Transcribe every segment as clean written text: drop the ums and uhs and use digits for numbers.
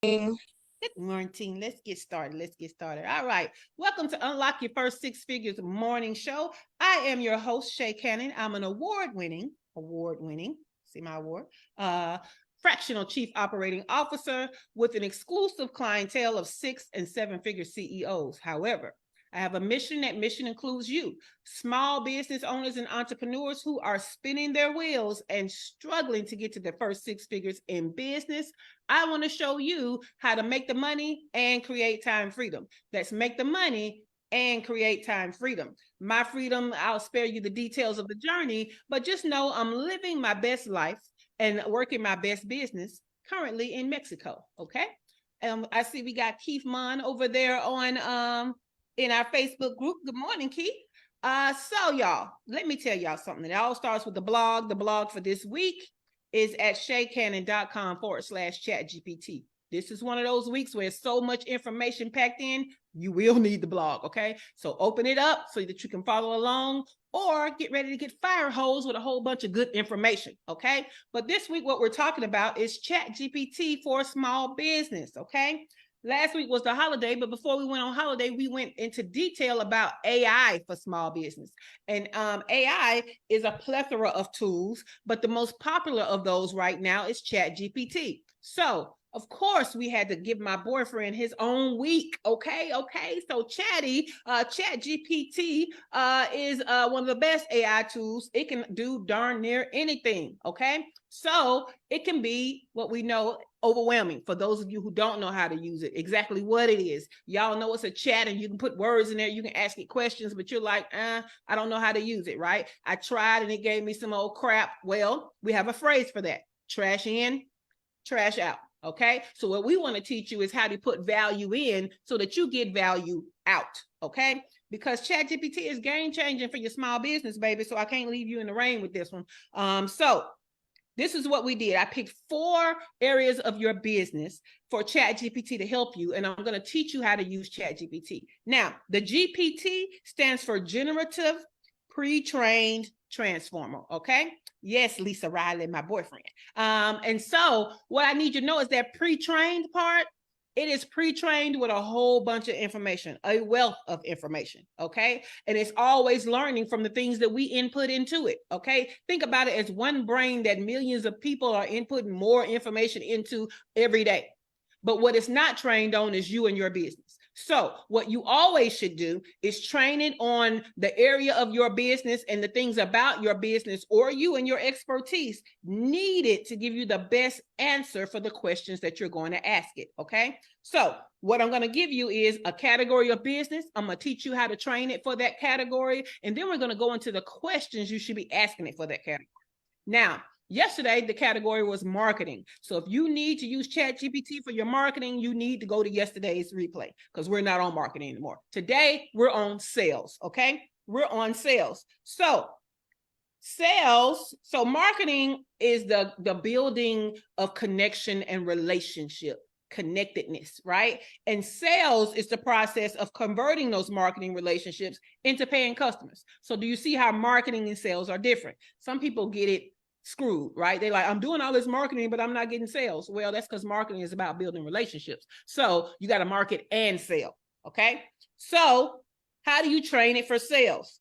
Good morning. Let's get started. All right. Welcome to Unlock Your First Six Figures morning show. I am your host, Shay Cannon. I'm an award-winning, see my award, fractional chief operating officer with an exclusive clientele of 6 and 7-figure CEOs. However, I have a mission. That mission includes you, small business owners and entrepreneurs who are spinning their wheels and struggling to get to their first 6 figures in business. I want to show you how to make the money and create time freedom. Let's make the money and create time freedom. My freedom, I'll spare you the details of the journey, but just know I'm living my best life and working my best business currently in Mexico. Okay. I see we got Keith Munn over there on in our Facebook group. Good morning, Keith. So y'all, let me tell y'all something. It all starts with the blog. The blog for this week is at shaycannon.com/ChatGPT. This is one of those weeks where there's so much information packed in, you will need the blog, okay? So open it up so that you can follow along or get ready to get fire hose with a whole bunch of good information, okay? But this week, what we're talking about is ChatGPT for small business, okay? Last week was the holiday, but before we went on holiday, we went into detail about AI for small business. And AI is a plethora of tools, but the most popular of those right now is ChatGPT. So, of course, we had to give my boyfriend his own week. Okay. So ChatGPT is one of the best AI tools. It can do darn near anything. Okay. So it can be what we know overwhelming for those of you who don't know how to use it, exactly what it is. Y'all know it's a chat and you can put words in there. You can ask it questions, but you're like, I don't know how to use it, right? I tried and it gave me some old crap. Well, we have a phrase for that. Trash in, trash out. Okay. So what we want to teach you is how to put value in so that you get value out. Okay. Because ChatGPT is game changing for your small business, baby. So I can't leave you in the rain with this one. So this is what we did. I picked 4 areas of your business for ChatGPT to help you, and I'm going to teach you how to use ChatGPT. Now, the GPT stands for Generative Pre-trained Transformer, okay? Yes, Lisa Riley, my boyfriend. And so what I need you to know is that pre-trained part, it is pre-trained with a whole bunch of information, a wealth of information, okay? And it's always learning from the things that we input into it, okay? Think about it as one brain that millions of people are inputting more information into every day. But what it's not trained on is you and your business. So what you always should do is train it on the area of your business and the things about your business or you and your expertise needed to give you the best answer for the questions that you're going to ask it, okay? So what I'm going to give you is a category of business. I'm going to teach you how to train it for that category, and then we're going to go into the questions you should be asking it for that category. Now, yesterday, the category was marketing. So if you need to use ChatGPT for your marketing, you need to go to yesterday's replay because we're not on marketing anymore. Today, we're on sales, okay? We're on sales. So marketing is the building of connection and relationship, connectedness, right? And sales is the process of converting those marketing relationships into paying customers. So do you see how marketing and sales are different? Some people get it screwed, right? They're like, I'm doing all this marketing, but I'm not getting sales. Well, that's because marketing is about building relationships. So you got to market and sell, okay? So how do you train it for sales?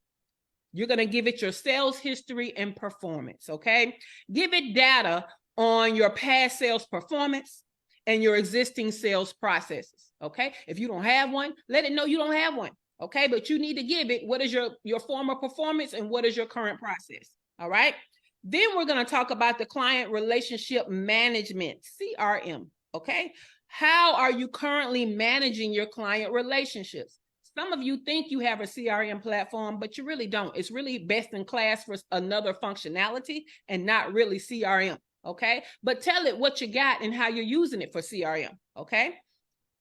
You're going to give it your sales history and performance, okay? Give it data on your past sales performance and your existing sales processes, okay? If you don't have one, let it know you don't have one, okay? But you need to give it what is your former performance and what is your current process, all right? Then we're going to talk about the client relationship management, CRM, okay? How are you currently managing your client relationships? Some of you think you have a CRM platform, but you really don't. It's really best in class for another functionality and not really CRM, okay? But tell it what you got and how you're using it for CRM, okay?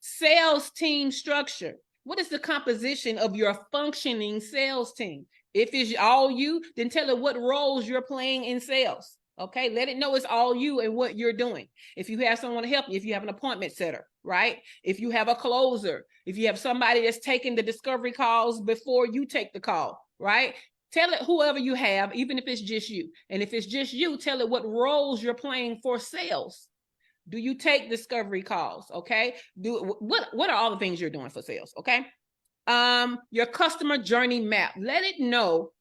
Sales team structure. What is the composition of your functioning sales team? If it's all you, then tell it what roles you're playing in sales. Okay, let it know it's all you and what you're doing. If you have someone to help you, if you have an appointment setter, right? If you have a closer, if you have somebody that's taking the discovery calls before you take the call, right? Tell it whoever you have, even if it's just you. And if it's just you, tell it what roles you're playing for sales. Do you take discovery calls? Okay. What are all the things you're doing for sales? Okay. Your customer journey map. Let it know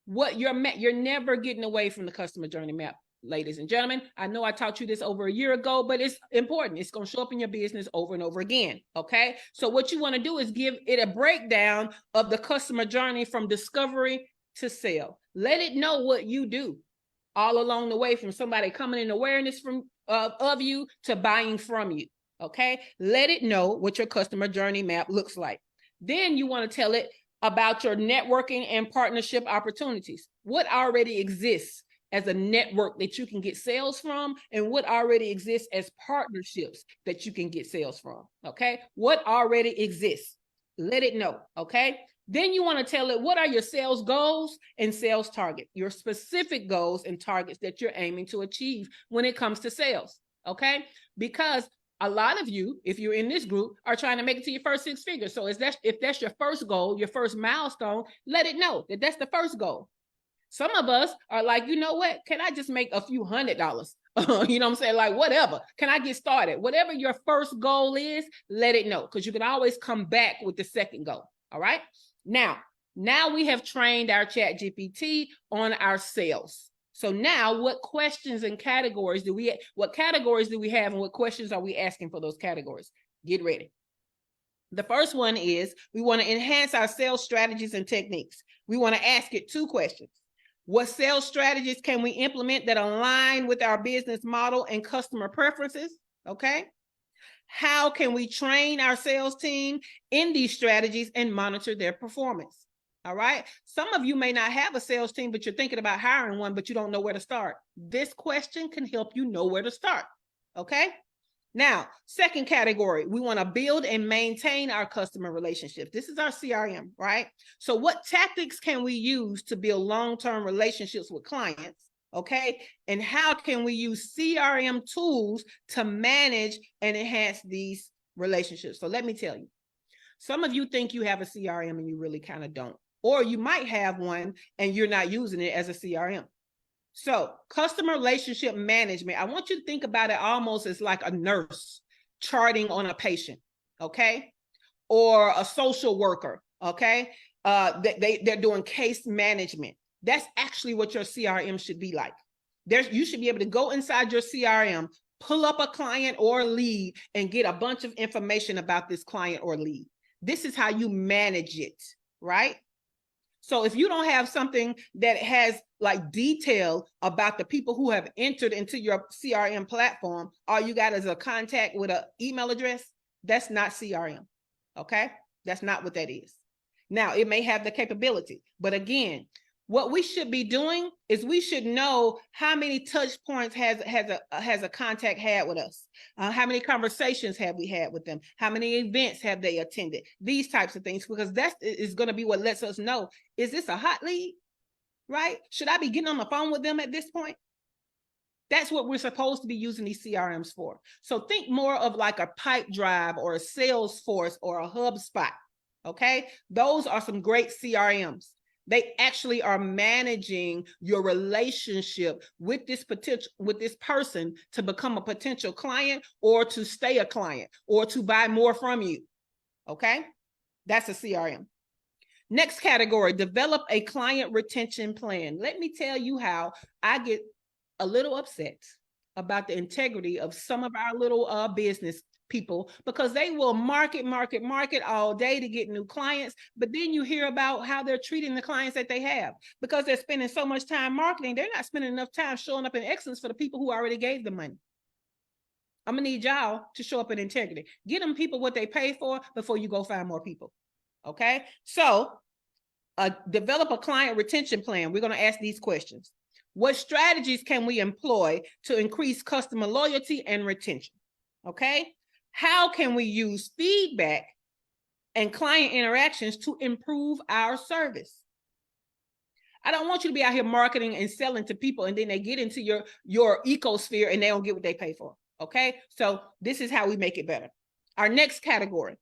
what you're never getting away from the customer journey map. Ladies and gentlemen, I know I taught you this over a year ago, but it's important. It's going to show up in your business over and over again. Okay. So what you want to do is give it a breakdown of the customer journey from discovery to sale. Let it know what you do all along the way, from somebody coming in awareness of you to buying from you. Okay. Let it know what your customer journey map looks like. Then you want to tell it about your networking and partnership opportunities. What already exists as a network that you can get sales from, and what already exists as partnerships that you can get sales from. Okay. What already exists. Let it know. Okay. Then you want to tell it what are your sales goals and sales target, your specific goals and targets that you're aiming to achieve when it comes to sales. Okay. Because a lot of you, if you're in this group, are trying to make it to your first 6 figures. So if that's your first goal, your first milestone, let it know that that's the first goal. Some of us are like, you know what? Can I just make a few $100? You know what I'm saying? Like, whatever. Can I get started? Whatever your first goal is, let it know, because you can always come back with the second goal. All right. Now we have trained our ChatGPT on our sales. So now what questions and categories do we have? What categories do we have, and what questions are we asking for those categories? Get ready. The first one is we want to enhance our sales strategies and techniques. We want to ask it 2 questions. What sales strategies can we implement that align with our business model and customer preferences? Okay. How can we train our sales team in these strategies and monitor their performance? All right. Some of you may not have a sales team, but you're thinking about hiring one, but you don't know where to start. This question can help you know where to start. Okay. Now, second category, we want to build and maintain our customer relationships. This is our CRM, right? So what tactics can we use to build long-term relationships with clients? Okay. And how can we use CRM tools to manage and enhance these relationships? So let me tell you, some of you think you have a CRM and you really kind of don't, or you might have one and you're not using it as a CRM. So customer relationship management, I want you to think about it almost as like a nurse charting on a patient, okay? Or a social worker, okay? They're doing case management. That's actually what your CRM should be like. You should be able to go inside your CRM, pull up a client or lead, and get a bunch of information about this client or lead. This is how you manage it, right? So if you don't have something that has like detail about the people who have entered into your CRM platform, all you got is a contact with an email address, that's not CRM, okay? That's not what that is. Now, it may have the capability, but again, what we should be doing is we should know how many touch points has a contact had with us. How many conversations have we had with them? How many events have they attended? These types of things, because that is going to be what lets us know, is this a hot lead, right? Should I be getting on the phone with them at this point? That's what we're supposed to be using these CRMs for. So think more of like a Pipedrive or a Salesforce or a HubSpot, okay? Those are some great CRMs. They actually are managing your relationship with this person to become a potential client, or to stay a client, or to buy more from you. Okay, that's a CRM. Next category, develop a client retention plan. Let me tell you how I get a little upset about the integrity of some of our little business people, because they will market all day to get new clients, but then you hear about how they're treating the clients that they have. Because they're spending so much time marketing, they're not spending enough time showing up in excellence for the people who already gave them money. I'm gonna need y'all to show up in integrity. Get them people what they pay for before you go find more people. Okay, so develop a client retention plan. We're gonna ask these questions. What strategies can we employ to increase customer loyalty and retention? Okay, how can we use feedback and client interactions to improve our service? I don't want you to be out here marketing and selling to people and then they get into your ecosphere and they don't get what they pay for. Okay, so this is how we make it better. Our next category,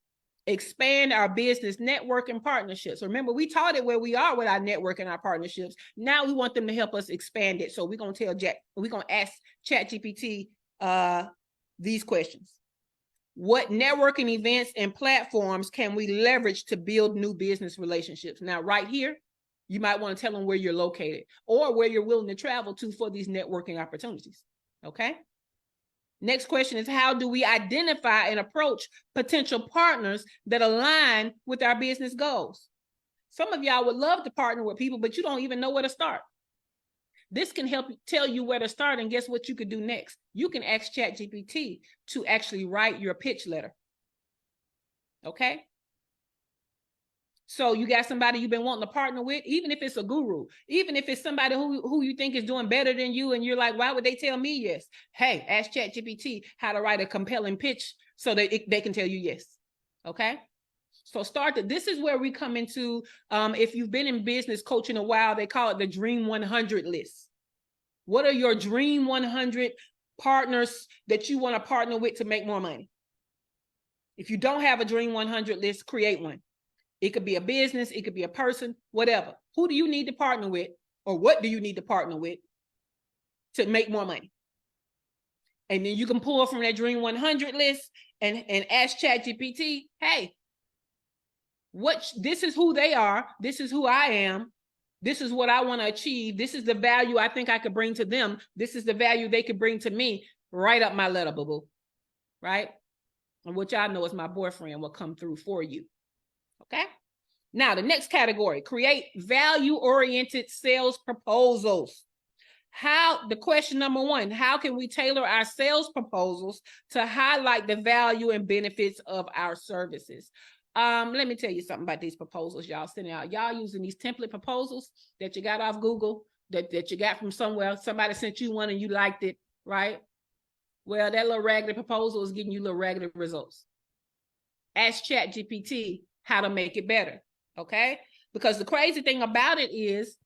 expand our business network and partnerships. Remember, we taught it where we are with our network and our partnerships. Now we want them to help us expand it. So we're gonna ask ChatGPT these questions. What networking events and platforms can we leverage to build new business relationships? Now, right here, you might want to tell them where you're located or where you're willing to travel to for these networking opportunities. Okay. Next question is, how do we identify and approach potential partners that align with our business goals? Some of y'all would love to partner with people, but you don't even know where to start. This can help tell you where to start, and guess what you could do next? You can ask ChatGPT to actually write your pitch letter. Okay? So you got somebody you've been wanting to partner with, even if it's a guru, even if it's somebody who you think is doing better than you, and you're like, why would they tell me yes? Hey, ask ChatGPT how to write a compelling pitch so that they can tell you yes. Okay? So this is where we come into, if you've been in business coaching a while, they call it the Dream 100 list. What are your Dream 100 partners that you want to partner with to make more money? If you don't have a Dream 100 list, create one. It could be a business, it could be a person, whatever. Who do you need to partner with, or what do you need to partner with to make more money? And then you can pull from that Dream 100 list and ask ChatGPT, hey, this is who they are, this is who I am, this is what I want to achieve, this is the value I think I could bring to them, this is the value they could bring to me. Write up my letter, boo-boo. Right? And what y'all know is my boyfriend will come through for you. Okay? Now, the next category, create value-oriented sales proposals. The question number one, how can we tailor our sales proposals to highlight the value and benefits of our services? Let me tell you something about these proposals y'all sending out. Y'all using these template proposals that you got off Google, that you got from somewhere. Somebody sent you one and you liked it, right? Well, that little raggedy proposal is getting you little raggedy results. Ask ChatGPT how to make it better, okay? Because the crazy thing about it is,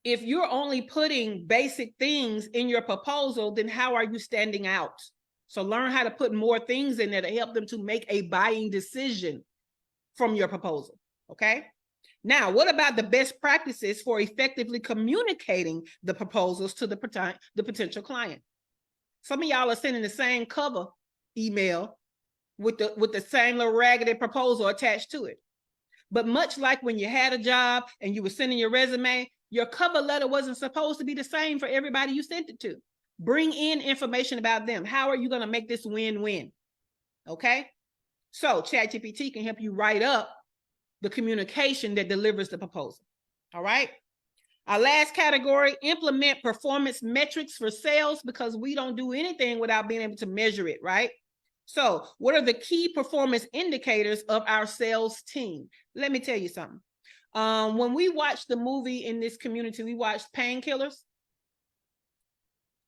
if you're only putting basic things in your proposal, then how are you standing out? So learn how to put more things in there to help them to make a buying decision from your proposal, okay? Now, what about the best practices for effectively communicating the proposals to the potential client? Some of y'all are sending the same cover email with the same little raggedy proposal attached to it. But much like when you had a job and you were sending your resume, your cover letter wasn't supposed to be the same for everybody you sent it to. Bring in information about them. How are you going to make this win-win? Okay? So ChatGPT can help you write up the communication that delivers the proposal. All right? Our last category, implement performance metrics for sales, because we don't do anything without being able to measure it, right? So what are the key performance indicators of our sales team? Let me tell you something. When we watched the movie in this community, we watched Painkillers.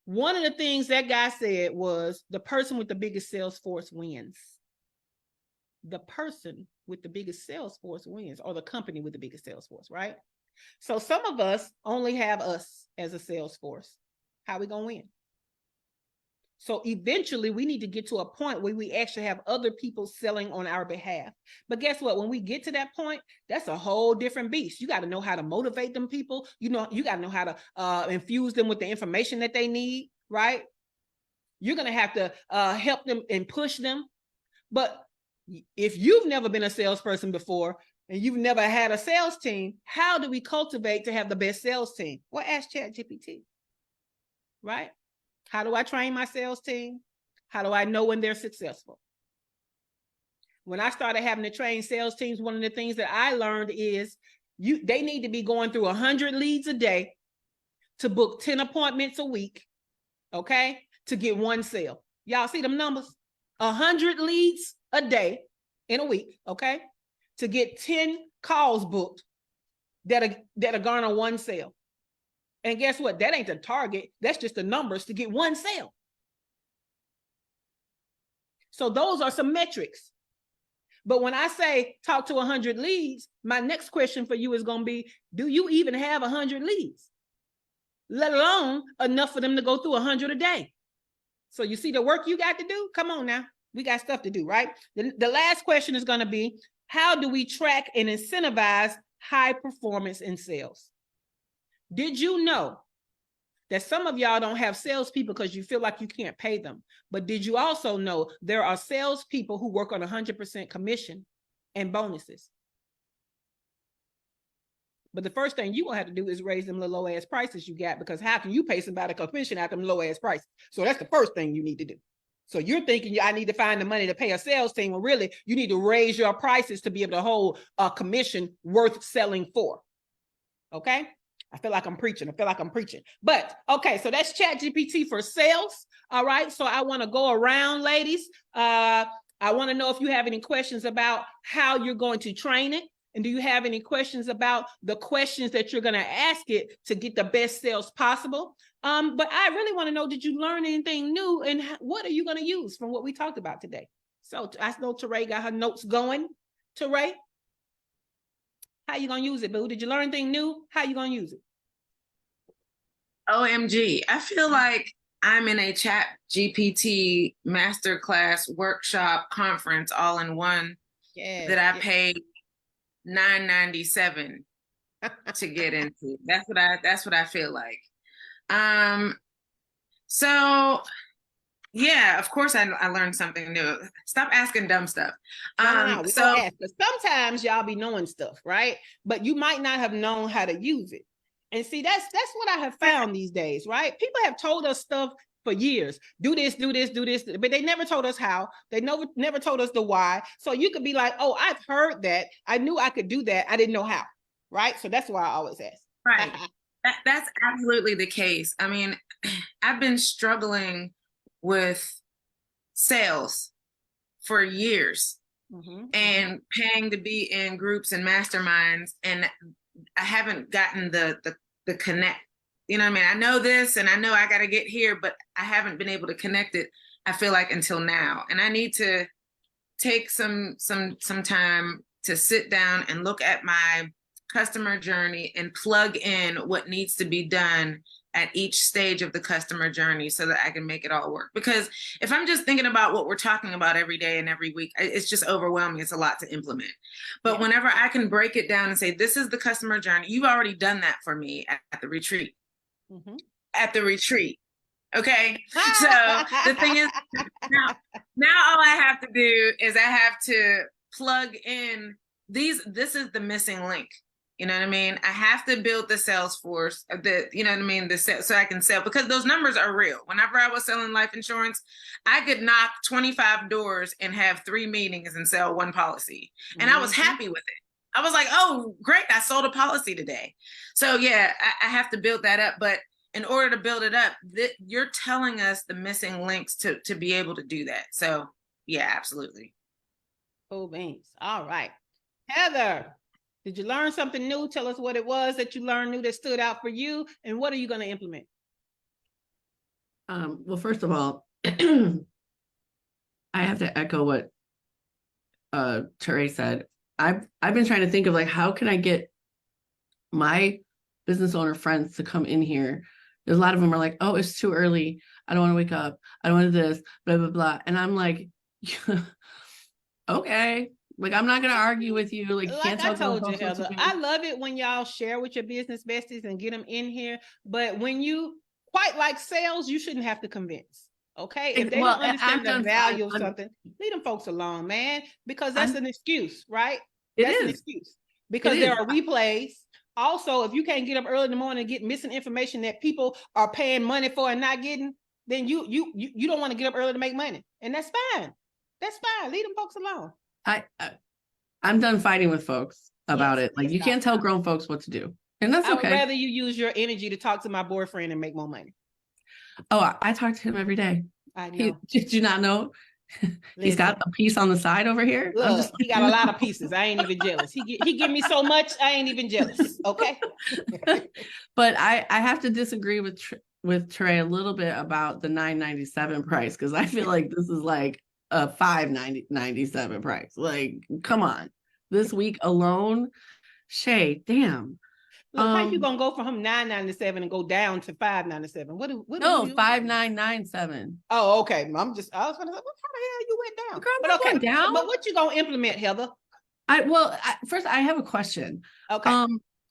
One of the things that guy said was, the person with the biggest sales force wins. The person with the biggest sales force wins, or the company with the biggest sales force, right? So some of us only have us as a sales force. How are we going to win? So eventually we need to get to a point where we actually have other people selling on our behalf. But guess what? When we get to that point, that's a whole different beast. You got to know how to motivate them people. You got to know how to infuse them with the information that they need, right? You're going to have to help them and push them. But if you've never been a salesperson before and you've never had a sales team, how do we cultivate to have the best sales team? Well, ask ChatGPT, right? How do I train my sales team? How do I know when they're successful? When I started having to train sales teams, one of the things that I learned is they need to be going through 100 leads a day to book 10 appointments a week, okay, to get one sale. Y'all see them numbers? 100 leads a day in a week, okay, to get 10 calls booked that are garner one sale. And guess what? That ain't the target. That's just the numbers to get one sale. So those are some metrics. But when I say talk to 100 leads, my next question for you is going to be, do you even have 100 leads? Let alone enough for them to go through 100 a day. So you see the work you got to do? Come on now. We got stuff to do, right? The last question is going to be, how do we track and incentivize high performance in sales? Did you know that some of y'all don't have salespeople because you feel like you can't pay them. But did you also know there are salespeople who work on 100% commission and bonuses? But the first thing you gonna have to do is raise them little low ass prices you got, because how can you pay somebody commission at them low ass prices? So that's the first thing you need to do. So you're thinking I need to find the money to pay a sales team. Well, really, you need to raise your prices to be able to hold a commission worth selling for. Okay. I feel like I'm preaching. But okay, so that's ChatGPT for sales. All right. So I want to go around, ladies. I want to know if you have any questions about how you're going to train it. And do you have any questions about the questions that you're going to ask it to get the best sales possible? But I really want to know, did you learn anything new, and what are you going to use from what we talked about today? So I know Teray got her notes going. Teray, how you going to use it, boo? Did you learn anything new? How you going to use it? OMG, I feel like I'm in a ChatGPT masterclass workshop conference all in one. That I paid $9.97 to get into. That's what I feel like. So yeah, of course I learned something new. Stop asking dumb stuff. No, we don't ask, because sometimes y'all be knowing stuff, right? But you might not have known how to use it. And see, that's what I have found these days, right? People have told us stuff for years. Do this, but they never told us how. They never told us the why. So you could be like, oh, I've heard that. I knew I could do that. I didn't know how, right? So that's why I always ask. Right. That's absolutely the case. I mean, I've been struggling with sales for years and paying to be in groups and masterminds, and I haven't gotten the connect. You know what I mean? I know this and I know I got to get here, but I haven't been able to connect it, I feel like, until now. And I need to take some time to sit down and look at my customer journey and plug in what needs to be done at each stage of the customer journey so that I can make it all work. Because if I'm just thinking about what we're talking about every day and every week, it's just overwhelming. It's a lot to implement. But whenever I can break it down and say, this is the customer journey, you've already done that for me at the retreat. At the retreat. Okay. So the thing is, now all I have to do is I have to plug in this is the missing link. You know what I mean? I have to build the sales force, you know what I mean? So I can sell, because those numbers are real. Whenever I was selling life insurance, I could knock 25 doors and have 3 meetings and sell 1 policy. And I was happy with it. I was like, oh, great, I sold a policy today. So yeah, I have to build that up. But in order to build it up, you're telling us the missing links to be able to do that. So yeah, absolutely. Cool beans. All right. Heather, did you learn something new? Tell us what it was that you learned new that stood out for you, and what are you going to implement? Well, first of all, I have to echo what Teray said. I've been trying to think of, like, how can I get my business owner friends to come in here? There's a lot of them are like, oh, it's too early. I don't want to wake up. I don't want to do this, blah, blah, blah. And I'm like, okay. Like, I'm not going to argue with you. Like can't I told you, Heather, I love it when y'all share with your business besties and get them in here. But when you quite like sales, you shouldn't have to convince. Okay. If they don't understand the value of something, leave them folks alone, man, because that's an excuse, right? That's an excuse, because there are replays. Also, if you can't get up early in the morning and get missing information that people are paying money for and not getting, then you don't want to get up early to make money. And that's fine. That's fine. Leave them folks alone. I'm done fighting with folks about it. Like, you can't tell grown folks what to do. And that's okay. I would rather you use your energy to talk to my boyfriend and make more money. Oh, I talk to him every day. I know. Did you not know? He's got a piece on the side over here. Look, he got a lot of pieces. I ain't even jealous. He give me so much, I ain't even jealous. Okay. But I have to disagree with Trey a little bit about the $9.97 price, because I feel like this is like a $5.97 price. Like, come on. This week alone, Shay, damn. Look, how you gonna go from $9.97 and go down to $5.97? What no, $5.997. Oh, okay. I was gonna say, what kind of hell you went down? Girl, but okay, down. But what you gonna implement, Heather? First I have a question. Okay.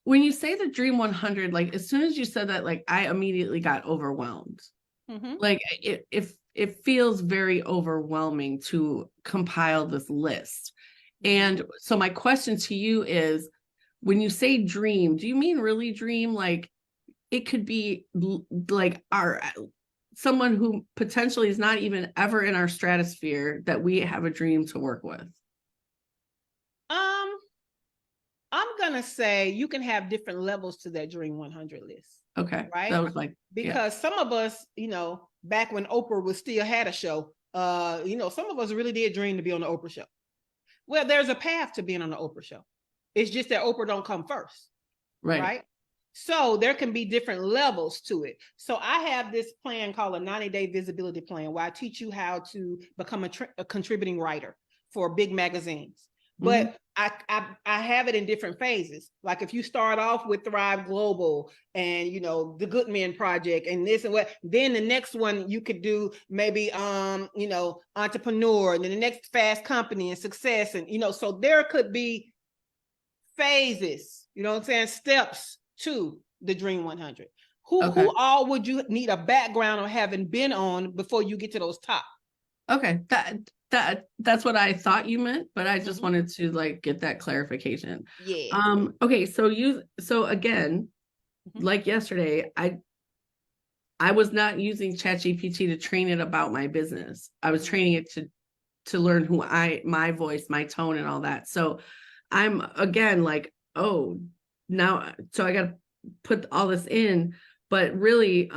when you say the Dream 100, like as soon as you said that, like I immediately got overwhelmed. Like it feels very overwhelming to compile this list. And so my question to you is, when you say dream, do you mean really dream? Like it could be like someone who potentially is not even ever in our stratosphere that we have a dream to work with. I'm gonna say you can have different levels to that Dream 100 list. Okay. Right. That was like, because some of us, back when Oprah was still had a show, some of us really did dream to be on the Oprah show. Well, there's a path to being on the Oprah show. It's just that Oprah don't come first. Right. So there can be different levels to it. So I have this plan called a 90-day visibility plan where I teach you how to become a contributing writer for big magazines. But I have it in different phases. Like if you start off with Thrive Global and, the Good Men Project and this and what, then the next one you could do maybe, Entrepreneur, and then the next Fast Company and Success. And, so there could be phases, steps to the Dream 100. Who all would you need a background of having been on before you get to those top? Okay. That's what I thought you meant, but I just wanted to like get that clarification. Yeah. Okay. So again, like yesterday, I was not using ChatGPT to train it about my business. I was training it to learn my voice, my tone, and all that. So I'm again like, oh, now, so I got to put all this in, but really,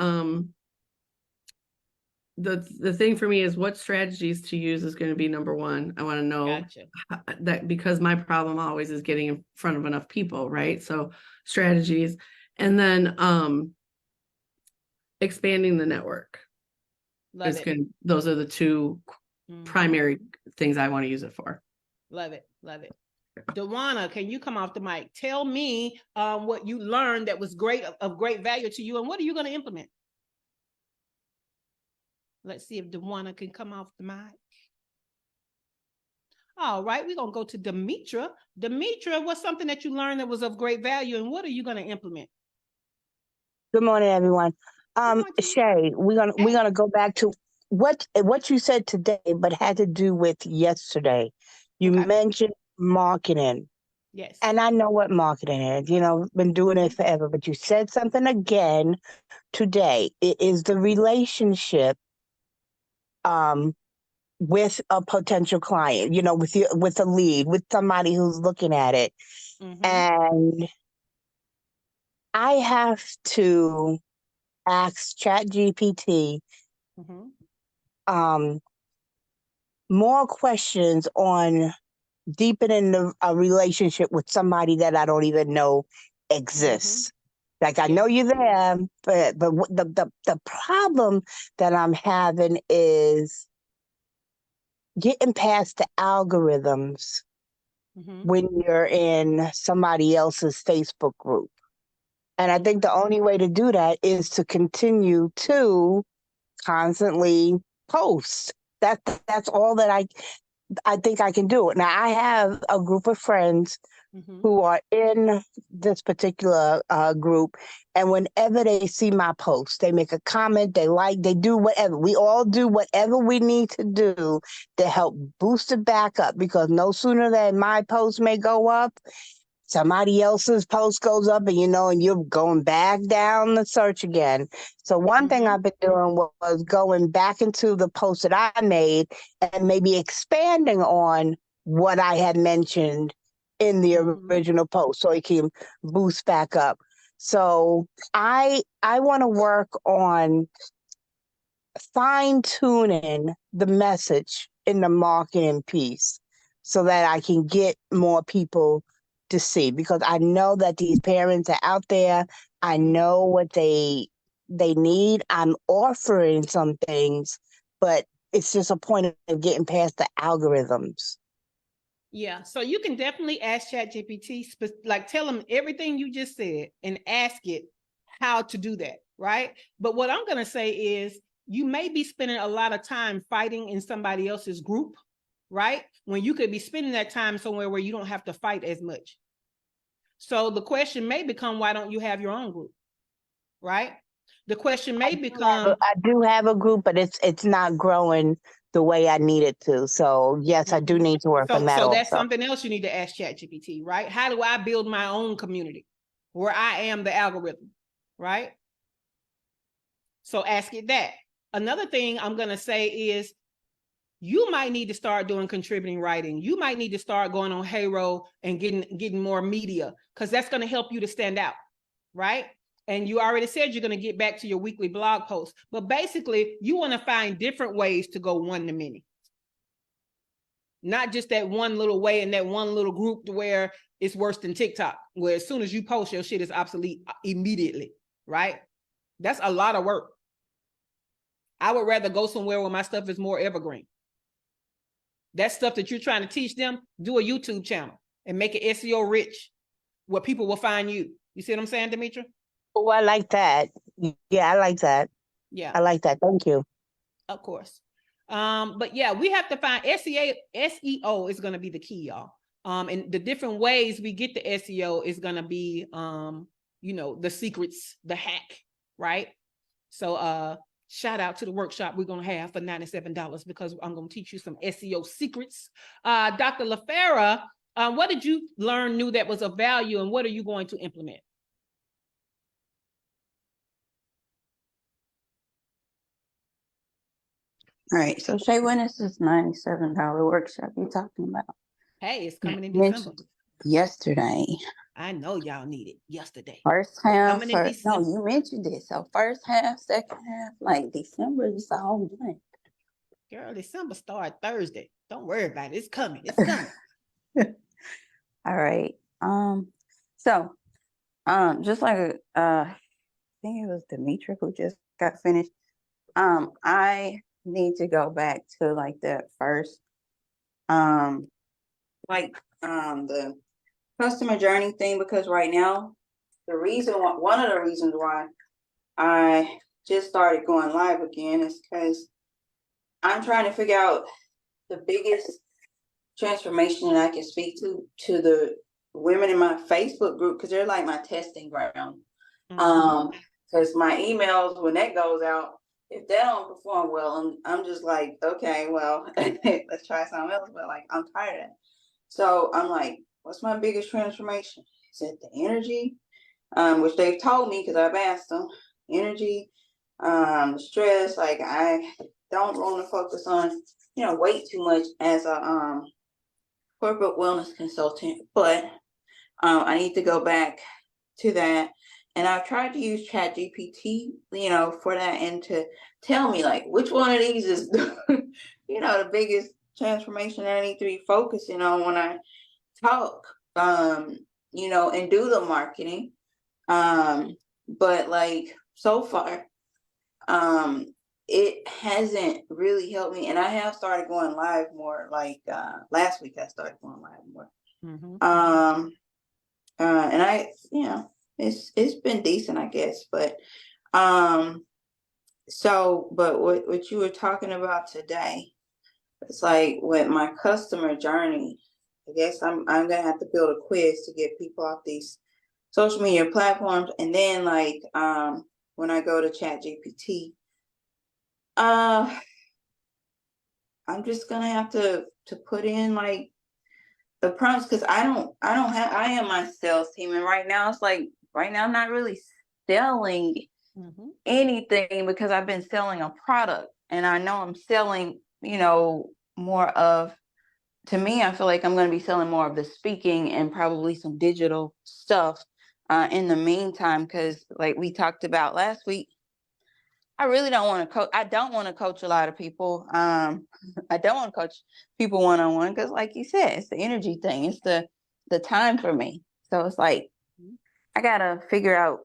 the thing for me is what strategies to use is going to be number one. I want to know that, because my problem always is getting in front of enough people, right? So strategies, and then expanding the network. Those are the two primary things I want to use it for. Love it. Dewana, can you come off the mic? Tell me what you learned that was of great value to you, and what are you going to implement? Let's see if Dewana can come off the mic. All right, we're going to go to Demetra. Demetra, what's something that you learned that was of great value, and what are you going to implement? Good morning, everyone. Shay, we're gonna go back to what you said today, but had to do with yesterday. You mentioned marketing. Yes. And I know what marketing is. Been doing it forever. But you said something again today. It is the relationship with a potential client, with a lead, with somebody who's looking at it. And I have to ask ChatGPT more questions on deepening a relationship with somebody that I don't even know exists. Like I know you're there, but the problem that I'm having is getting past the algorithms when you're in somebody else's Facebook group. And I think the only way to do that is to continue to constantly post. That's all that I think I can do. Now, I have a group of friends who are in this particular group, and whenever they see my post, they make a comment, they do whatever. We all do whatever we need to do to help boost it back up, because no sooner than my post may go up, somebody else's post goes up, and and you're going back down the search again. So one thing I've been doing was going back into the post that I made and maybe expanding on what I had mentioned in the original post, so it can boost back up. So I want to work on fine-tuning the message in the marketing piece so that I can get more people to see, because I know that these parents are out there. I know what they need. I'm offering some things, but it's just a point of getting past the algorithms. Yeah, so you can definitely ask ChatGPT, like tell them everything you just said and ask it how to do that, right? But what I'm going to say is you may be spending a lot of time fighting in somebody else's group, right? When you could be spending that time somewhere where you don't have to fight as much. So the question may become, why don't you have your own group? Right? The question may become, I do have a group, but it's not growing the way I need it to. So yes, I do need to work on that so that's also. something else you need to ask ChatGPT, right? How do I build my own community where I am the algorithm, right? So ask it that. Another thing I'm going to say is, you might need to start doing contributing writing. You might need to start going on Heyro and getting more media, because that's going to help you to stand out, right? And you already said you're going to get back to your weekly blog post, but basically you want to find different ways to go one to many. Not just that one little way in that one little group to where it's worse than TikTok, where as soon as you post, your shit is obsolete immediately, right? That's a lot of work. I would rather go somewhere where my stuff is more evergreen. That stuff that you're trying to teach them, do a YouTube channel and make it SEO rich, where people will find you. You see what I'm saying, Demetra? Oh, I like that. Yeah, I like that. Yeah. I like that. Thank you. Of course. But yeah, we have to find SEO is going to be the key, y'all. And the different ways we get the SEO is going to be, the secrets, the hack, right? So, shout out to the workshop we're going to have for $97, because I'm going to teach you some SEO secrets. Dr. LaFera, what did you learn new that was of value, and what are you going to implement? All right. So Shay, when is this $97 workshop you talking about? Hey, it's coming in December. Mentioned yesterday. I know y'all need it yesterday. First half, Coming in December. no, you mentioned it. So first half, second half, like December is all blank. Girl, December start Thursday. Don't worry about it. It's coming. It's coming. All right. So, just like I think it was Demetra who just got finished. I need to go back to like that first, the customer journey thing, because right now, one of the reasons why I just started going live again is because I'm trying to figure out the biggest transformation that I can speak to the women in my Facebook group, because they're like my testing ground. Because my emails, when that goes out, if they don't perform well, I'm just like, okay, well, let's try something else. But like, I'm tired of that. So I'm like, what's my biggest transformation? Is it the energy? Which they've told me, because I've asked them, energy, stress. Like, I don't want to focus on, weight too much as a corporate wellness consultant, but I need to go back to that. And I've tried to use ChatGPT, for that, and to tell me like which one of these is, the biggest transformation that I need to be focusing on when I talk, and do the marketing. But like so far, it hasn't really helped me. And I have started going live more. Like last week, I started going live more. And I, it's been decent, I guess. But but what you were talking about today, it's like with my customer journey. I guess I'm gonna have to build a quiz to get people off these social media platforms, and then like when I go to ChatGPT, I'm just gonna have to put in like the prompts, because I am my sales team, and right now I'm not really selling anything, because I've been selling a product, and I know I'm selling, more of, to me, I feel like I'm going to be selling more of the speaking and probably some digital stuff in the meantime, because like we talked about last week, I really don't want to coach. I don't want to coach a lot of people. I don't want to coach people one-on-one, because like you said, it's the energy thing. It's the time for me. So it's like, I got to figure out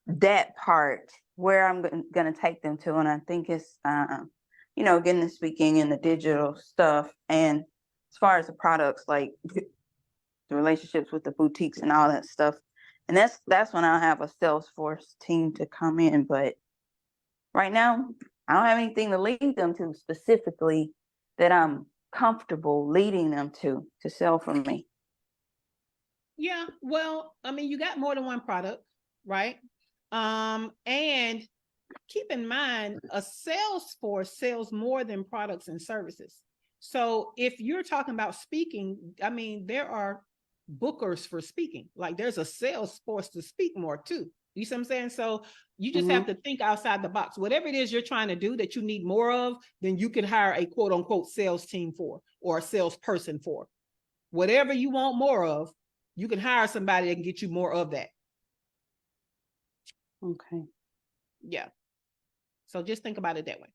that part where I'm going to take them to. And I think it's, getting the speaking and the digital stuff. And as far as the products, like the relationships with the boutiques and all that stuff. And that's when I'll have a Salesforce team to come in. But right now, I don't have anything to lead them to specifically that I'm comfortable leading them to sell from me. Yeah, well, I mean, you got more than one product, right? And keep in mind, a sales force sells more than products and services. So if you're talking about speaking, I mean, there are bookers for speaking. Like there's a sales force to speak more too. You see what I'm saying? So you just have to think outside the box. Whatever it is you're trying to do that you need more of, then you can hire a quote unquote sales team for or a salesperson for. Whatever you want more of, you can hire somebody that can get you more of that. Okay. Yeah. So just think about it that way.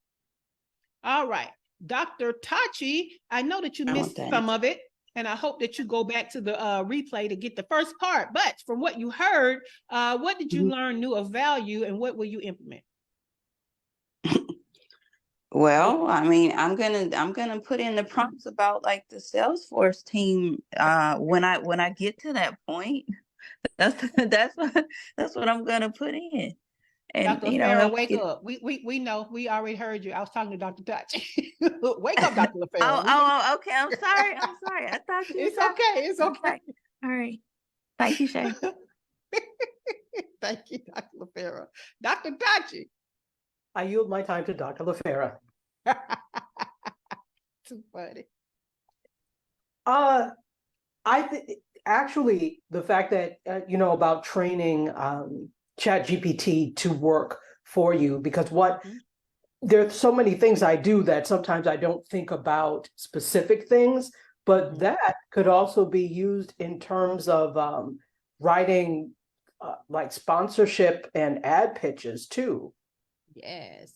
All right. Dr. Tachi, I know that you missed some of it, and I hope that you go back to the replay to get the first part. But from what you heard, what did you learn new of value, and what will you implement? Well, I mean, I'm gonna put in the prompts about like the Salesforce team when I get to that point. That's what I'm gonna put in. And Dr. you know, LaFera, help wake get up. We know. We already heard you. I was talking to Dr. Tachi. Wake up, Dr. LaFera. oh, okay. I'm sorry. I'm sorry. I thought you It's were talking. okay. It's okay. All right. Thank you, Shay. Thank you, Dr. LaFera. Dr. Tachi. I yield my time to Dr. LaFera. Too funny. I think actually the fact that about training ChatGPT to work for you, because there's so many things I do that sometimes I don't think about specific things, but that could also be used in terms of writing like sponsorship and ad pitches too. Yes.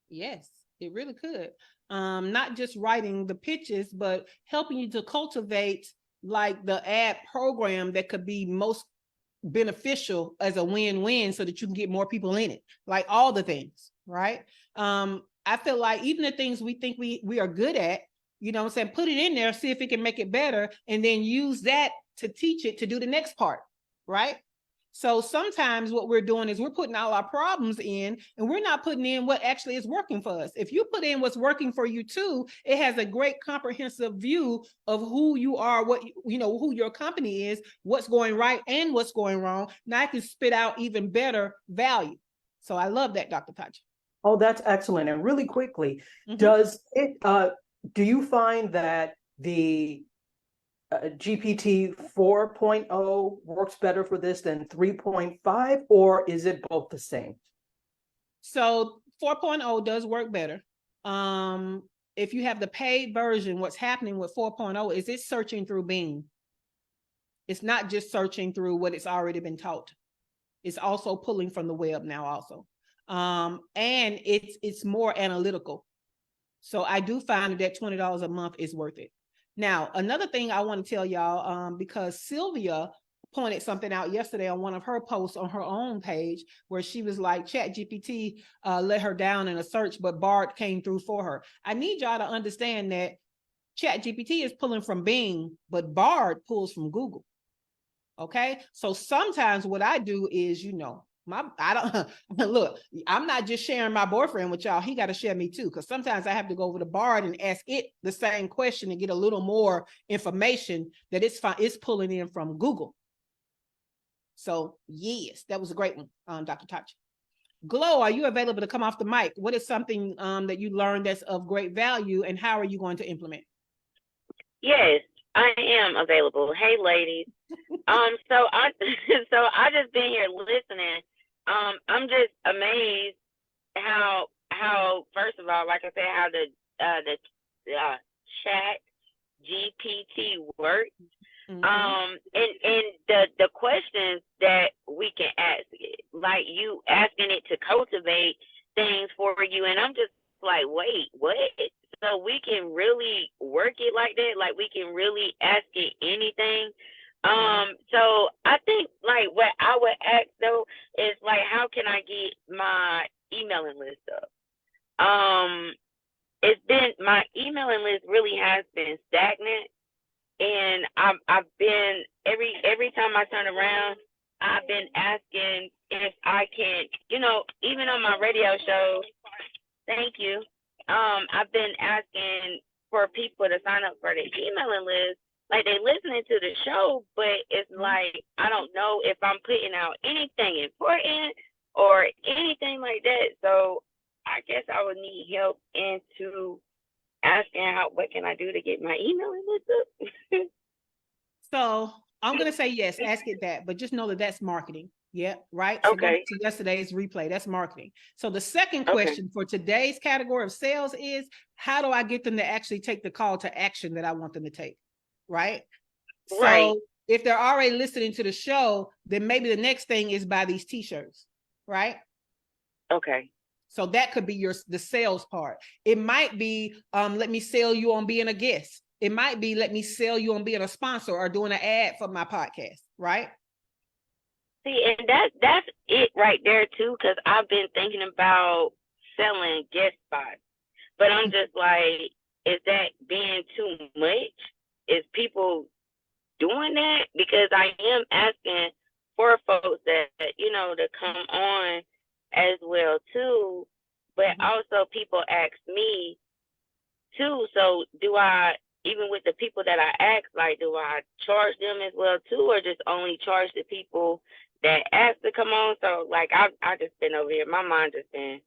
Yes, it really could. Not just writing the pitches, but helping you to cultivate like the ad program that could be most beneficial as a win-win so that you can get more people in it, like all the things, right? I feel like even the things we think we are good at, you know what I'm saying, put it in there, see if it can make it better, and then use that to teach it to do the next part, right? So sometimes what we're doing is we're putting all our problems in and we're not putting in what actually is working for us. If you put in what's working for you too, it has a great comprehensive view of who you are, what who your company is, what's going right and what's going wrong. Now I can spit out even better value. So I love that, Dr. Tachi. Oh, that's excellent. And really quickly, do you find that the GPT 4.0 works better for this than 3.5, or is it both the same? So 4.0 does work better. If you have the paid version, what's happening with 4.0 is it's searching through Bing. It's not just searching through what it's already been taught. It's also pulling from the web now also. And it's more analytical. So I do find that $20 a month is worth it. Now, another thing I want to tell y'all, because Sylvia pointed something out yesterday on one of her posts on her own page where she was like, ChatGPT let her down in a search, but Bard came through for her. I need y'all to understand that ChatGPT is pulling from Bing, but Bard pulls from Google. Okay, so sometimes what I do is, I don't look, I'm not just sharing my boyfriend with y'all. He got to share me too, because sometimes I have to go over to Bard and ask it the same question and get a little more information that it's pulling in from Google. So yes, that was a great one, Dr. Tachi. Glow, are you available to come off the mic? What is something that you learned that's of great value, and how are you going to implement? Yes, I am available. Hey, ladies. So I just been here listening. I'm just amazed how first of all, like I said, how the chat GPT works. And the questions that we can ask it, like you asking it to cultivate things for you, and I'm just like, wait, what? So we can really work it like that, like we can really ask it anything. So I think like what I would ask though is like, how can I get my emailing list up? It's been, my emailing list really has been stagnant, and I've been every time I turn around, I've been asking if I can, even on my radio show. Thank you. I've been asking for people to sign up for the emailing list like they listening to the show, but it's like I don't know if I'm putting out anything important or anything like that. So I guess I would need help into asking what can I do to get my emailing list up. So I'm gonna say yes, ask it that, but just know that that's marketing. Yeah, right. So go Okay. back to yesterday's replay. That's marketing. So the second Okay. question for today's category of sales is, how do I get them to actually take the call to action that I want them to take? Right. Right. So if they're already listening to the show, then maybe the next thing is buy these t-shirts. Right. Okay. So that could be the sales part. It might be, let me sell you on being a guest. It might be, let me sell you on being a sponsor or doing an ad for my podcast, right? See, and that's it right there too, because I've been thinking about selling guest spots, but I'm just like, is that being too much? Is people doing that? Because I am asking for folks that, to come on as well too, but also people ask me too. So do I, even with the people that I ask, like, do I charge them as well too, or just only charge the people that ask to come on? So like I just been over here, my mind just been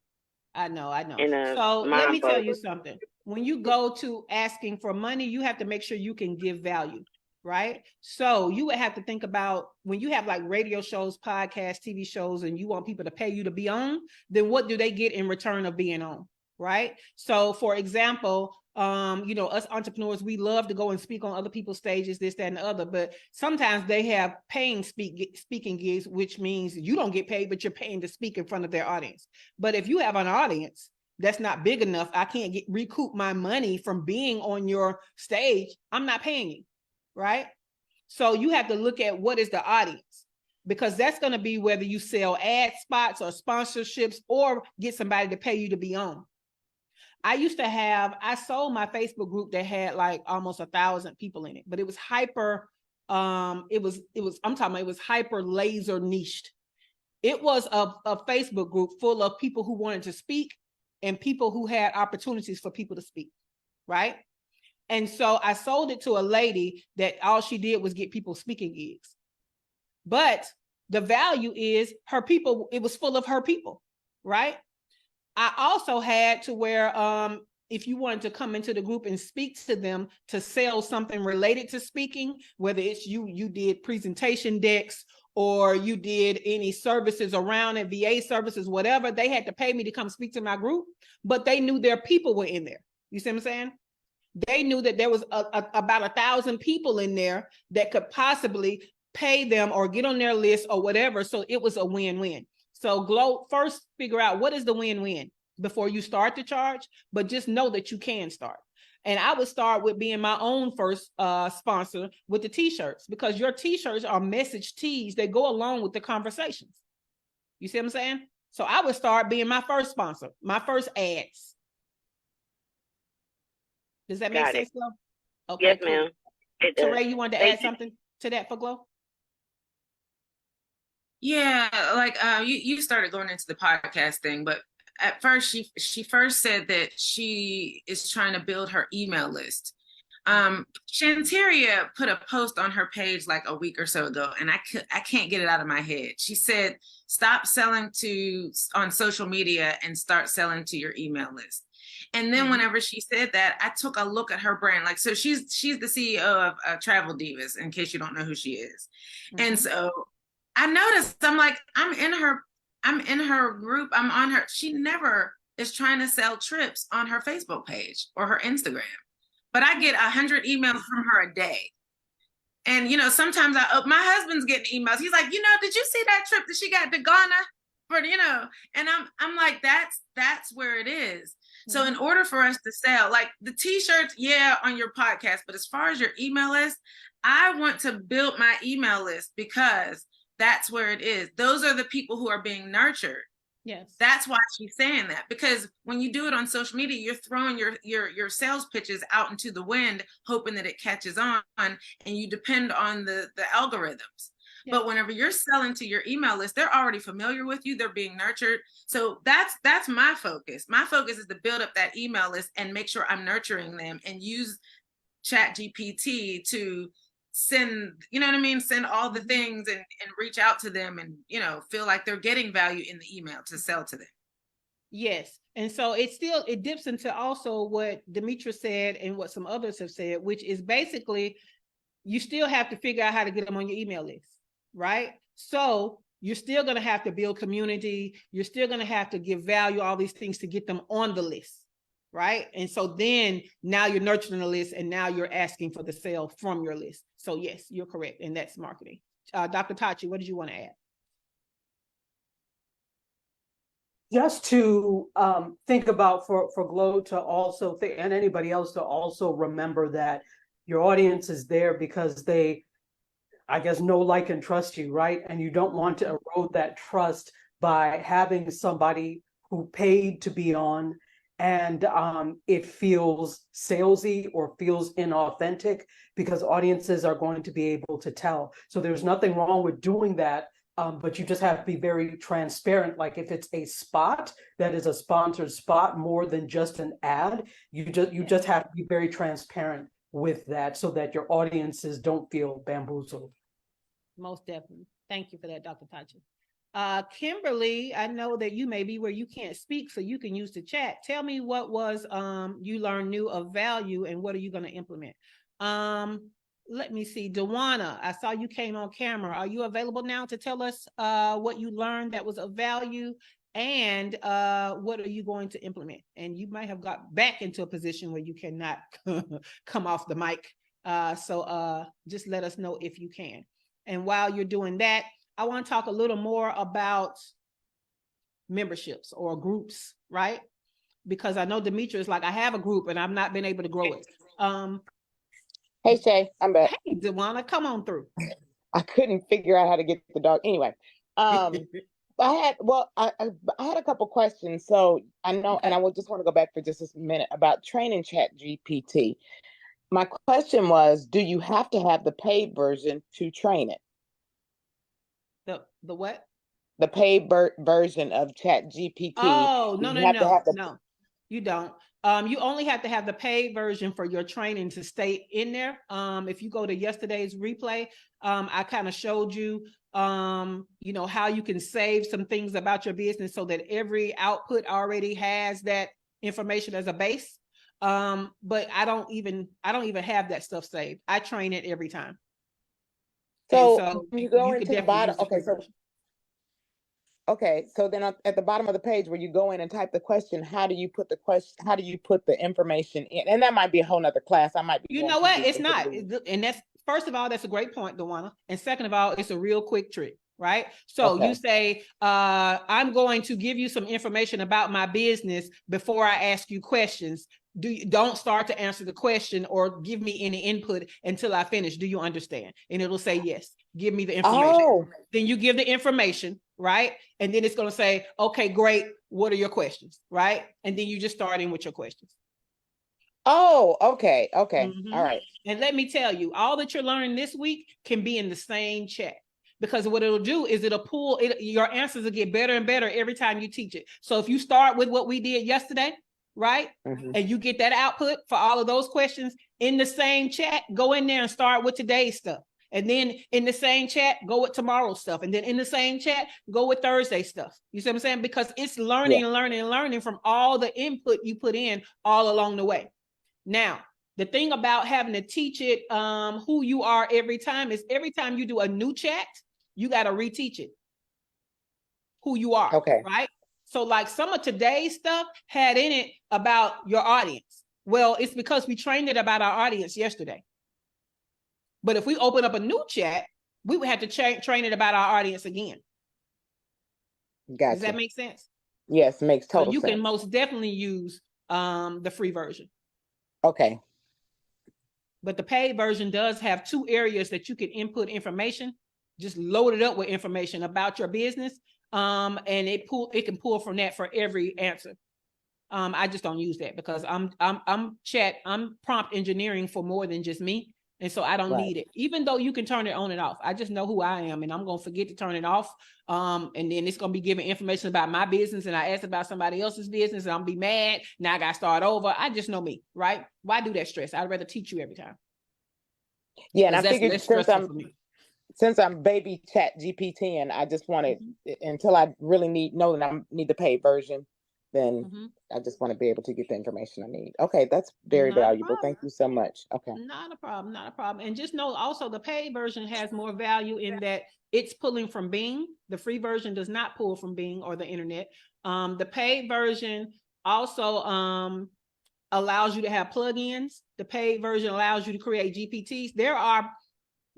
I know. in a So let me tell you mind something. When you go to asking for money, you have to make sure you can give value, right? So you would have to think about, when you have like radio shows, podcasts, TV shows, and you want people to pay you to be on, then what do they get in return of being on, right? So for example, us entrepreneurs, we love to go and speak on other people's stages, this, that, and the other, but sometimes they have paying speaking gigs, which means you don't get paid, but you're paying to speak in front of their audience. But if you have an audience that's not big enough, I can't recoup my money from being on your stage, I'm not paying you, right? So you have to look at what is the audience, because that's going to be whether you sell ad spots or sponsorships or get somebody to pay you to be on. I sold my Facebook group that had like almost 1,000 people in it, but it was hyper, I'm talking about, it was hyper laser niched. It was a Facebook group full of people who wanted to speak and people who had opportunities for people to speak, right? And so I sold it to a lady that all she did was get people speaking gigs. But the value is her people, it was full of her people, right? I also had to where if you wanted to come into the group and speak to them to sell something related to speaking, whether it's you did presentation decks or you did any services around it, VA services, whatever, they had to pay me to come speak to my group, but they knew their people were in there. You see what I'm saying? They knew that there was about 1,000 people in there that could possibly pay them or get on their list or whatever. So it was a win-win. So first figure out what is the win-win before you start to charge, but just know that you can start. And I would start with being my own first sponsor with the t-shirts, because your t-shirts are message tees that go along with the conversations. You see what I'm saying? So I would start being my first sponsor, my first ads. Does that make sense, Glo? Okay, yes, cool. ma'am. Teray, you wanted to add something to that for Glo? Yeah, like you started going into the podcast thing, but at first she first said that she is trying to build her email list. Shanteria put a post on her page like a week or so ago, and I can't get it out of my head. She said, stop selling on social media and start selling to your email list. And then whenever she said that, I took a look at her brand. Like, so she's the CEO of Travel Divas, in case you don't know who she is. And so I noticed, I'm like, I'm in her group, I'm on her. She never is trying to sell trips on her Facebook page or her Instagram. But I get 100 emails from her a day. And, sometimes my husband's getting emails. He's like, did you see that trip that she got to Ghana for, and I'm like, that's where it is. So in order for us to sell, like the t-shirts, yeah, on your podcast, but as far as your email list, I want to build my email list because that's where it is. Those are the people who are being nurtured. Yes. That's why she's saying that, because when you do it on social media, you're throwing your sales pitches out into the wind, hoping that it catches on, and you depend on the algorithms. Yeah. But whenever you're selling to your email list, they're already familiar with you. They're being nurtured. So that's my focus. My focus is to build up that email list and make sure I'm nurturing them and use ChatGPT to send, you know what I mean? Send all the things and reach out to them and, you know, feel like they're getting value in the email to sell to them. Yes. And so it dips into also what Demetra said and what some others have said, which is basically you still have to figure out how to get them on your email list, right? So you're still going to have to build community. You're still going to have to give value, all these things to get them on the list, right? And so then now you're nurturing the list and now you're asking for the sale from your list. So yes, you're correct. And that's marketing. Dr. Tachi, what did you want to add? Just to think about for Glow to also think, and anybody else to also remember that your audience is there because they, I guess, know, like, and trust you, right? And you don't want to erode that trust by having somebody who paid to be on and it feels salesy or feels inauthentic, because audiences are going to be able to tell. So there's nothing wrong with doing that. But you just have to be very transparent. Like if it's a spot that is a sponsored spot more than just an ad, you just have to be very transparent with that so that your audiences don't feel bamboozled. Most definitely. Thank you for that, Dr. Tachi. Kimberly, I know that you may be where you can't speak, so you can use the chat. Tell me what was you learned new of value and what are you going to implement? Let me see. Dewana, I saw you came on camera. Are you available now to tell us what you learned that was of value and what are you going to implement? And you might have got back into a position where you cannot come off the mic. So just let us know if you can. And while you're doing that, I want to talk a little more about memberships or groups, right? Because I know Demetra is like, I have a group and I've not been able to grow it. Hey Shay, I'm back. Hey, Dewana, come on through. I couldn't figure out how to get the dog. Anyway, I had a couple questions. So I know, and I will just want to go back for just a minute about training ChatGPT. My question was, do you have to have the paid version to train it? The what? The paid version of ChatGPT. Oh, no, you don't. You only have to have the paid version for your training to stay in there. If you go to yesterday's replay, I kind of showed you, you know, how you can save some things about your business so that every output already has that information as a base. But I don't even have that stuff saved. I train it every time. So you go into the bottom. Okay, so then at the bottom of the page where you go in and type the question, how do you put the question? How do you put the information in? And that might be a whole nother class. I might be. You know what? It's not. And that's, first of all, that's a great point, Dewana. And second of all, it's a real quick trick, right? So you say, I'm going to give you some information about my business before I ask you questions. Don't start to answer the question or give me any input until I finish. Do you understand? And it'll say, yes, give me the information. Then you give the information, right? And then it's going to say, okay, great. What are your questions? Right? And then you just start in with your questions. Okay. All right. And let me tell you, all that you're learning this week can be in the same chat. Because what it'll do is it'll pull it, your answers will get better and better every time you teach it. So if you start with what we did yesterday, right? And you get that output for all of those questions in the same chat, go in there and start with today's stuff. And then in the same chat, go with tomorrow's stuff. And then in the same chat, go with Thursday's stuff. You see what I'm saying? Because it's learning and learning and learning from all the input you put in all along the way. Now, the thing about having to teach it who you are every time is every time you do a new chat, you got to reteach it who you are, right? So like some of today's stuff had in it about your audience. Well, it's because we trained it about our audience yesterday. But if we open up a new chat, we would have to train it about our audience again. Gotcha. Does that make sense? Yes, makes total sense. So you can most definitely use the free version. Okay. But the paid version does have 2 areas that you can input information. Just load it up with information about your business. And it can pull from that for every answer. I just don't use that because I'm prompt engineering for more than just me. And so I don't Right. need it, even though you can turn it on and off. I just know who I am, and I'm going to forget to turn it off. And then it's going to be giving information about my business, and I asked about somebody else's business, and I'm going to be mad. Now I got to start over. I just know me, right? Why do that stress? I'd rather teach you every time. Yeah, and I That's figured less stressful for me. since I'm baby ChatGPT, and I just wanted until I really know that I need the paid version, then I just want to be able to get the information I need. Okay, that's very Not a valuable. problem. Thank you so much. Okay. Not a problem, not a problem. And just know also the paid version has more value in that it's pulling from Bing. The free version does not pull from Bing or the internet. The paid version also allows you to have plugins. The paid version allows you to create GPTs.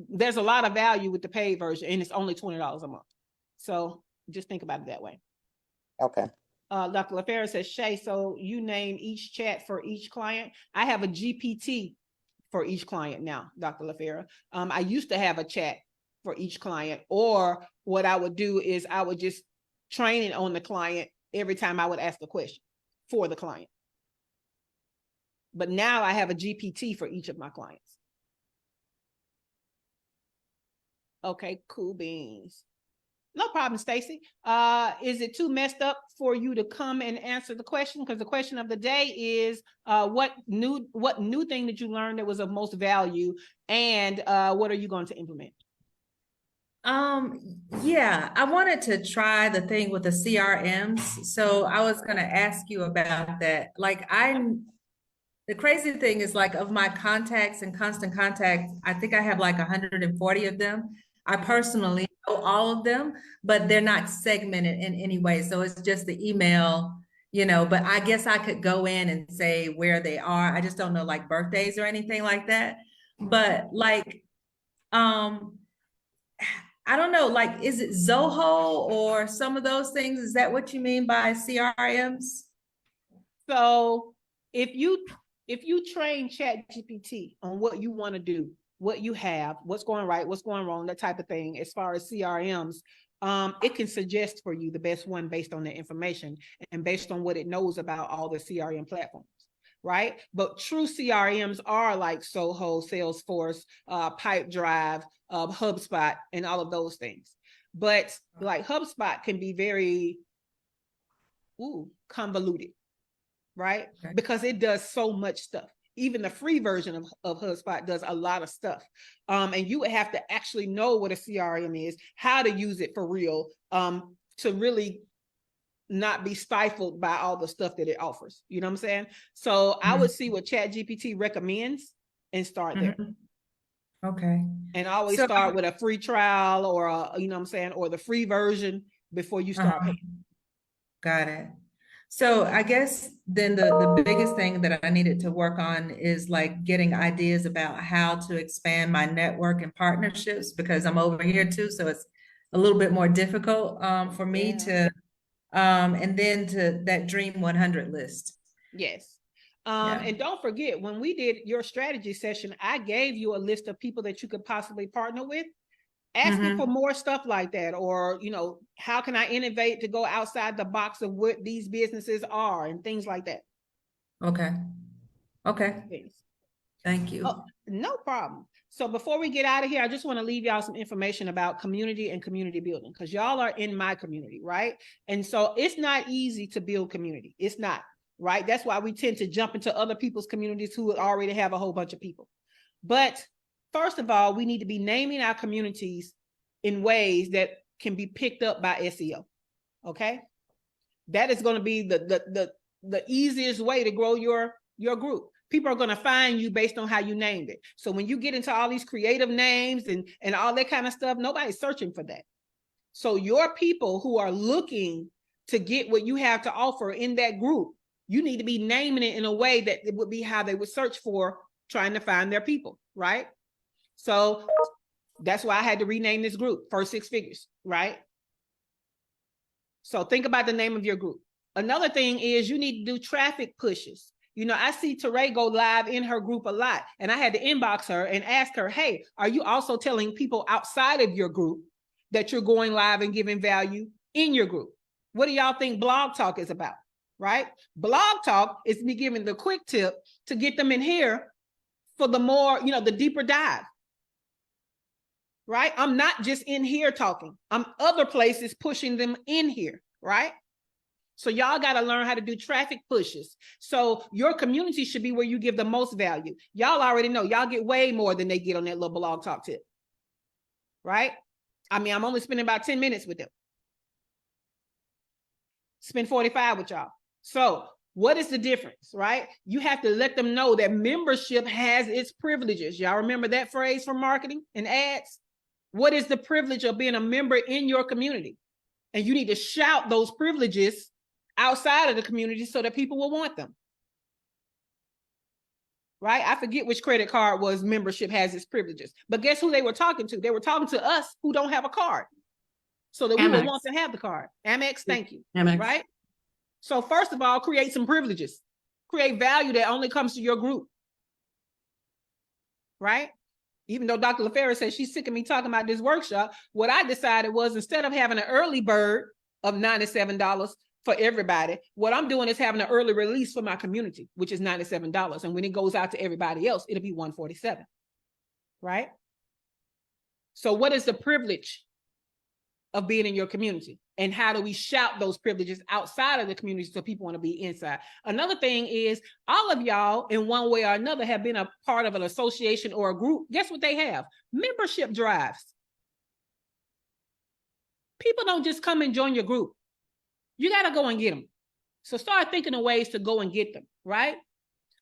There's a lot of value with the paid version, and it's only $20 a month. So just think about it that way. Okay. Dr. LaFera says, Shay, so you name each chat for each client. I have a GPT for each client now, Dr. LaFera. I used to have a chat for each client, or what I would do is I would just train it on the client every time I would ask a question for the client. But now I have a GPT for each of my clients. Okay, cool beans. No problem, Stacy. Is it too messed up for you to come and answer the question? Because the question of the day is, what new thing did you learn that was of most value, and what are you going to implement? Yeah, I wanted to try the thing with the CRMs. So I was going to ask you about that. Like the crazy thing is, like, of my contacts and constant contacts, I think I have like 140 of them. I personally know all of them, but they're not segmented in any way. So it's just the email, but I guess I could go in and say where they are. I just don't know like birthdays or anything like that. But like, I don't know, like, is it Zoho or some of those things? Is that what you mean by CRMs? So if you train ChatGPT on what you want to do, what you have, what's going right, what's going wrong, that type of thing, as far as CRMs, it can suggest for you the best one based on the information and based on what it knows about all the CRM platforms, right? But true CRMs are like Soho, Salesforce, Pipedrive, HubSpot, and all of those things. But like HubSpot can be very convoluted, right? Okay. Because it does so much stuff. Even the free version of HubSpot does a lot of stuff. And you would have to actually know what a CRM is, how to use it for real, to really not be stifled by all the stuff that it offers. You know what I'm saying? So I would see what ChatGPT recommends and start there. Okay. And always start with a free trial or or the free version before you start paying. Got it. So I guess then the biggest thing that I needed to work on is like getting ideas about how to expand my network and partnerships, because I'm over here too. So it's a little bit more difficult for me to, and then to that Dream 100 list. Yes. And don't forget, when we did your strategy session, I gave you a list of people that you could possibly partner with. Asking for more stuff like that, or, how can I innovate to go outside the box of what these businesses are and things like that. Okay. Thank you. Oh, no problem. So before we get out of here, I just want to leave y'all some information about community and community building, because y'all are in my community, right? And so it's not easy to build community. It's not, right? That's why we tend to jump into other people's communities who already have a whole bunch of people. But first of all, we need to be naming our communities in ways that can be picked up by SEO. Okay, that is going to be the easiest way to grow your group. People are going to find you based on how you named it. So when you get into all these creative names and all that kind of stuff, nobody's searching for that. So your people who are looking to get what you have to offer in that group, you need to be naming it in a way that it would be how they would search for, trying to find their people, right? So that's why I had to rename this group First Six Figures, right? So think about the name of your group. Another thing is you need to do traffic pushes. I see Teray go live in her group a lot, and I had to inbox her and ask her, hey, are you also telling people outside of your group that you're going live and giving value in your group? What do y'all think Blog Talk is about, right? Blog Talk is me giving the quick tip to get them in here for the more, the deeper dive. Right? I'm not just in here talking. I'm other places pushing them in here, right? So y'all got to learn how to do traffic pushes. So your community should be where you give the most value. Y'all already know, y'all get way more than they get on that little blog talk tip. Right? I mean, I'm only spending about 10 minutes with them. Spend 45 with y'all. So what is the difference, right? You have to let them know that membership has its privileges. Y'all remember that phrase from marketing and ads? What is the privilege of being a member in your community? And you need to shout those privileges outside of the community so that people will want them. Right? I forget which credit card was membership has its privileges. But guess who they were talking to? They were talking to us who don't have a card. So that we will want to have the card. Amex, thank you. Amex. Right? So first of all, create some privileges. Create value that only comes to your group. Right? Even though Dr. LaFerra says she's sick of me talking about this workshop, what I decided was instead of having an early bird of $97 for everybody, what I'm doing is having an early release for my community, which is $97. And when it goes out to everybody else, it'll be $147. Right? So what is the privilege of being in your community? And how do we shout those privileges outside of the community so people want to be inside? Another thing is all of y'all in one way or another have been a part of an association or a group. Guess what they have? Membership drives. People don't just come and join your group. You got to go and get them. So start thinking of ways to go and get them, right?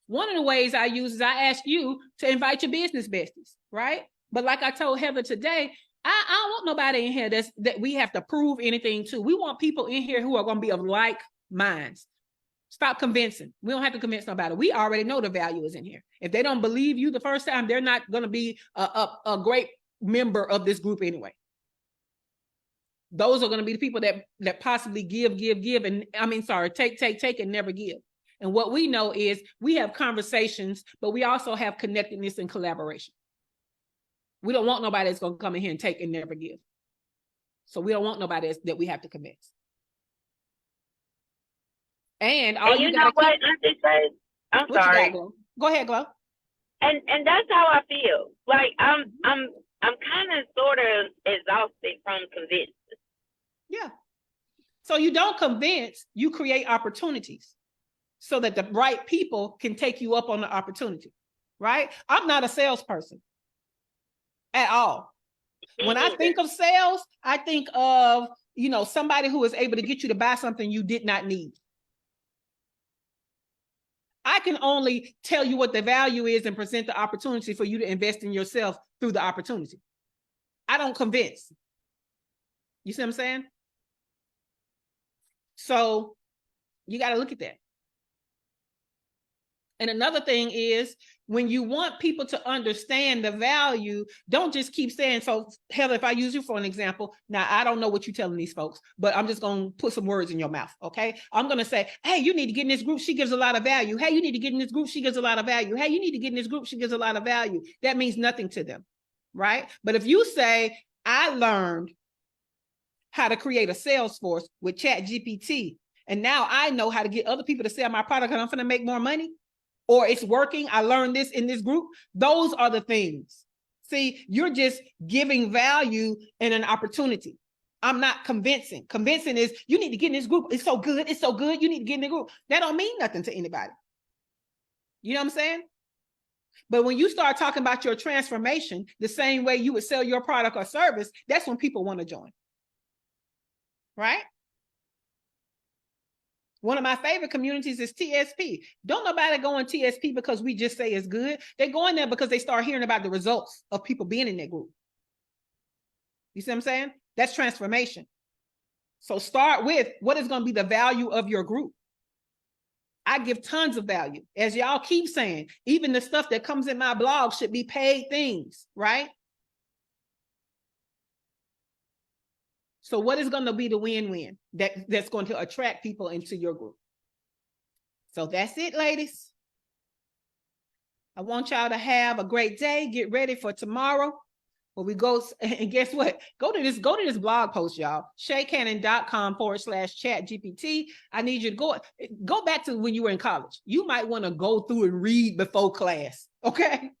One of the ways I use is I ask you to invite your business besties, right? But like I told Heather today, I don't want nobody in here that we have to prove anything to. We want people in here who are going to be of like minds. Stop convincing. We don't have to convince nobody. We already know the value is in here. If they don't believe you the first time, they're not going to be a great member of this group anyway. Those are going to be the people that possibly give, and take and never give. And what we know is we have conversations, but we also have connectedness and collaboration. We don't want nobody that's going to come in here and take and never give. So we don't want nobody that we have to convince. And all you know what? I'm sorry. Go ahead, Glo. And that's how I feel. Like I'm kind of sort of exhausted from convincing. Yeah. So you don't convince, you create opportunities so that the right people can take you up on the opportunity, right? I'm not a salesperson at all. When I think of sales, I think of, somebody who is able to get you to buy something you did not need. I can only tell you what the value is and present the opportunity for you to invest in yourself through the opportunity. I don't convince. You see what I'm saying? So you got to look at that. And another thing is when you want people to understand the value, don't just keep saying, so Heather, if I use you for an example, now I don't know what you're telling these folks, but I'm just going to put some words in your mouth. Okay. I'm going to say, hey, you need to get in this group. She gives a lot of value. Hey, you need to get in this group. She gives a lot of value. Hey, you need to get in this group. She gives a lot of value. That means nothing to them. Right. But if you say, I learned how to create a sales force with ChatGPT, and now I know how to get other people to sell my product and I'm going to make more money, or it's working, I learned this in this group. Those are the things. See, you're just giving value and an opportunity. I'm not convincing. Convincing is you need to get in this group. It's so good. It's so good. You need to get in the group. That don't mean nothing to anybody. You know what I'm saying? But when you start talking about your transformation, the same way you would sell your product or service, that's when people want to join. Right? One of my favorite communities is TSP. Don't nobody go in TSP because we just say it's good. They go in there because they start hearing about the results of people being in that group. You see what I'm saying? That's transformation. So start with what is going to be the value of your group. I give tons of value. As y'all keep saying, even the stuff that comes in my blog should be paid things, right? So what is going to be the win-win that's going to attract people into your group? So that's it, ladies. I want y'all to have a great day. Get ready for tomorrow where we go, and guess what? Go to this blog post, y'all. shaycannon.com/ChatGPT. I need you to go back to when you were in college. You might want to go through and read before class, okay?